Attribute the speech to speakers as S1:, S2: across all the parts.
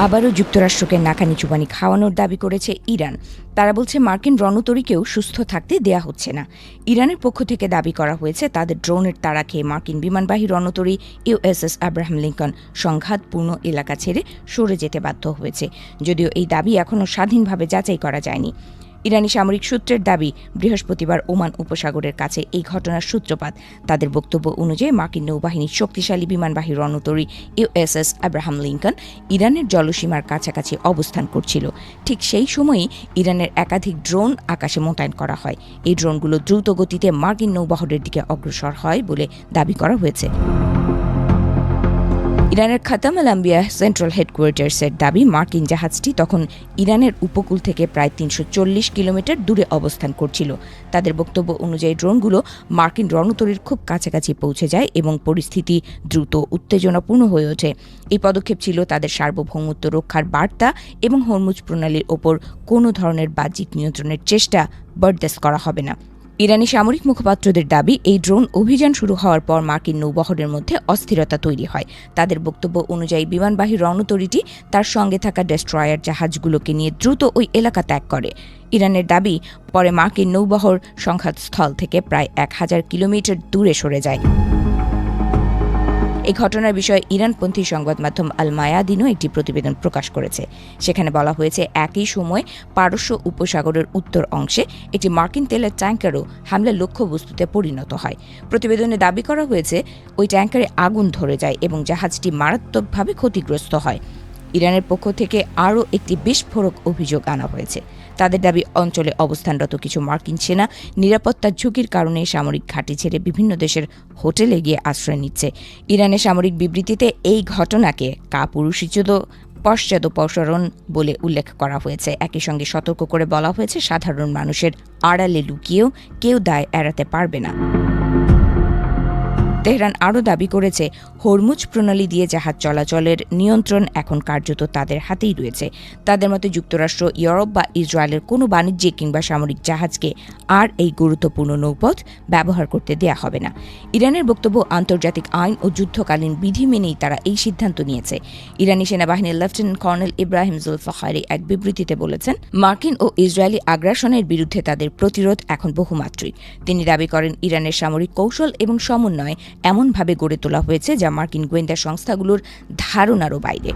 S1: আবারও যুক্তরাষ্ট্রকে নাকানি চুবানি খাওয়ানোর দাবি করেছে ইরান। তারা বলছে মার্কিন রণতরীকেও সুস্থ থাকতে দেয়া হচ্ছে না। ইরানের পক্ষ থেকে দাবি করা হয়েছে তাদের ড্রোনের তাড়া খেয়ে মার্কিন বিমানবাহী রণতরী ইউএসএস আব্রাহাম লিঙ্কন সংঘাতপূর্ণ এলাকা ছেড়ে সরে যেতে বাধ্য হয়েছে, যদিও এই দাবি এখনও স্বাধীনভাবে যাচাই করা যায়নি। ইরানি সামরিক সূত্রের দাবি, বৃহস্পতিবার ওমান উপসাগরের কাছে এই ঘটনার সূত্রপাত। তাদের বক্তব্য অনুযায়ী মার্কিন নৌবাহিনীর শক্তিশালী বিমানবাহী রণতরী ইউএসএস আব্রাহাম লিঙ্কন ইরানের জলসীমার কাছাকাছি অবস্থান করছিল। ঠিক সেই সময়েই ইরানের একাধিক ড্রোন আকাশে মোতায়েন করা হয়। এই ড্রোনগুলো দ্রুত গতিতে মার্কিন নৌবহরের দিকে অগ্রসর হয় বলে দাবি করা হয়েছে। ইরানের খাতাম আল আম্বিয়া সেন্ট্রাল হেডকোয়ার্টার্সের দাবি, মার্কিন জাহাজটি তখন ইরানের উপকূল থেকে প্রায় ৩৪০ কিলোমিটার দূরে অবস্থান করছিল। তাদের বক্তব্য অনুযায়ী ড্রোনগুলো মার্কিন রণতরীর খুব কাছাকাছি পৌঁছে যায় এবং পরিস্থিতি দ্রুত উত্তেজনাপূর্ণ হয়ে ওঠে। এই পদক্ষেপ ছিল তাদের সার্বভৌমত্ব রক্ষার বার্তা এবং হরমুজ প্রণালীর ওপর কোনো ধরনের বাহ্যিক নিয়ন্ত্রণের চেষ্টা বরদাস্ত করা হবে না। ইরানি সামরিক মুখপাত্রদের দাবি, এই ড্রোন অভিযান শুরু হওয়ার পর মার্কিন নৌবহরের মধ্যে অস্থিরতা তৈরি হয়। তাদের বক্তব্য অনুযায়ী বিমানবাহী রণতরীটি তার সঙ্গে থাকা ডেস্ট্রয়ার জাহাজগুলোকে নিয়ে দ্রুত ওই এলাকা ত্যাগ করে। ইরানের দাবি, পরে মার্কিন নৌবহর সংঘাতস্থল থেকে প্রায় ১,০০০ কিলোমিটার দূরে সরে যায়। এই ঘটনার বিষয়ে ইরানপন্থী সংবাদ মাধ্যম আল মায়াদিনও একটি প্রতিবেদন প্রকাশ করেছে। সেখানে বলা হয়েছে, একই সময় পারস্য উপসাগরের উত্তর অংশে একটি মার্কিন তেলের ট্যাঙ্কারও হামলার লক্ষ্যবস্তুতে পরিণত হয়। প্রতিবেদনে দাবি করা হয়েছে, ওই ট্যাঙ্কারে আগুন ধরে যায় এবং জাহাজটি মারাত্মকভাবে ক্ষতিগ্রস্ত হয়। ইরানের পক্ষ থেকে আরও একটি বিস্ফোরক অভিযোগ আনা হয়েছে। তাদের দাবি, অঞ্চলে অবস্থানরত কিছু মার্কিন সেনা নিরাপত্তার ঝুঁকির কারণে সামরিক ঘাঁটি ছেড়ে বিভিন্ন দেশের হোটেলে গিয়ে আশ্রয় নিচ্ছে। ইরানের সামরিক বিবৃতিতে এই ঘটনাকে কাপুরুষোচিত পশ্চাদপসরণ বলে উল্লেখ করা হয়েছে। একই সঙ্গে সতর্ক করে বলা হয়েছে, সাধারণ মানুষের আড়ালে লুকিয়েও কেউ দায় এড়াতে পারবে না। তেহরান আরও দাবি করেছে, হরমুজ প্রণালী দিয়ে জাহাজ চলাচলের নিয়ন্ত্রণ এখন কার্যত তাদের হাতেই রয়েছে। তাদের মতে যুক্তরাষ্ট্র, ইউরোপ বা ইসরায়েলের কোনো বাণিজ্যিক কিংবা সামরিক জাহাজকে আর এই গুরুত্বপূর্ণ নৌপথ ব্যবহার করতে দেয়া হবে না। ইরানের বক্তব্য, আন্তর্জাতিক আইন ও যুদ্ধকালীন বিধি মেনেই তারা এই সিদ্ধান্ত নিয়েছে। ইরানি সেনাবাহিনীর লেফটেন্যান্ট কর্নেল ইব্রাহিম জুলফাকারি এক বিবৃতিতে বলেছেন, মার্কিন ও ইসরায়েলি আগ্রাসনের বিরুদ্ধে তাদের প্রতিরোধ এখন বহুমাত্রিক। তিনি দাবি করেন, ইরানের সামরিক কৌশল এবং সমন্বয় এমনভাবে গড়ে তোলা হয়েছে যা মার্কিন গোয়েন্দা সংস্থাগুলোর ধারণারও বাইরে।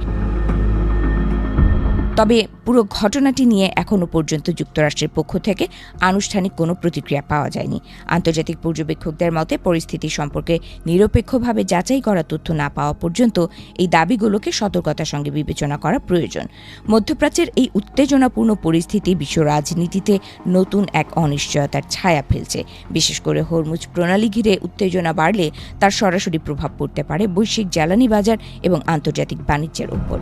S1: তবে পুরো ঘটনাটি নিয়ে এখনও পর্যন্ত যুক্তরাষ্ট্রের পক্ষ থেকে আনুষ্ঠানিক কোনো প্রতিক্রিয়া পাওয়া যায়নি। আন্তর্জাতিক পর্যবেক্ষকদের মতে, পরিস্থিতি সম্পর্কে নিরপেক্ষভাবে যাচাই করা তথ্য না পাওয়া পর্যন্ত এই দাবিগুলোকে সতর্কতার সঙ্গে বিবেচনা করা প্রয়োজন। মধ্যপ্রাচ্যের এই উত্তেজনাপূর্ণ পরিস্থিতি বিশ্ব রাজনীতিতে নতুন এক অনিশ্চয়তার ছায়া ফেলছে। বিশেষ করে হরমুজ প্রণালী ঘিরে উত্তেজনা বাড়লে তার সরাসরি প্রভাব পড়তে পারে বৈশ্বিক জ্বালানি বাজার এবং আন্তর্জাতিক বাণিজ্যের ওপর।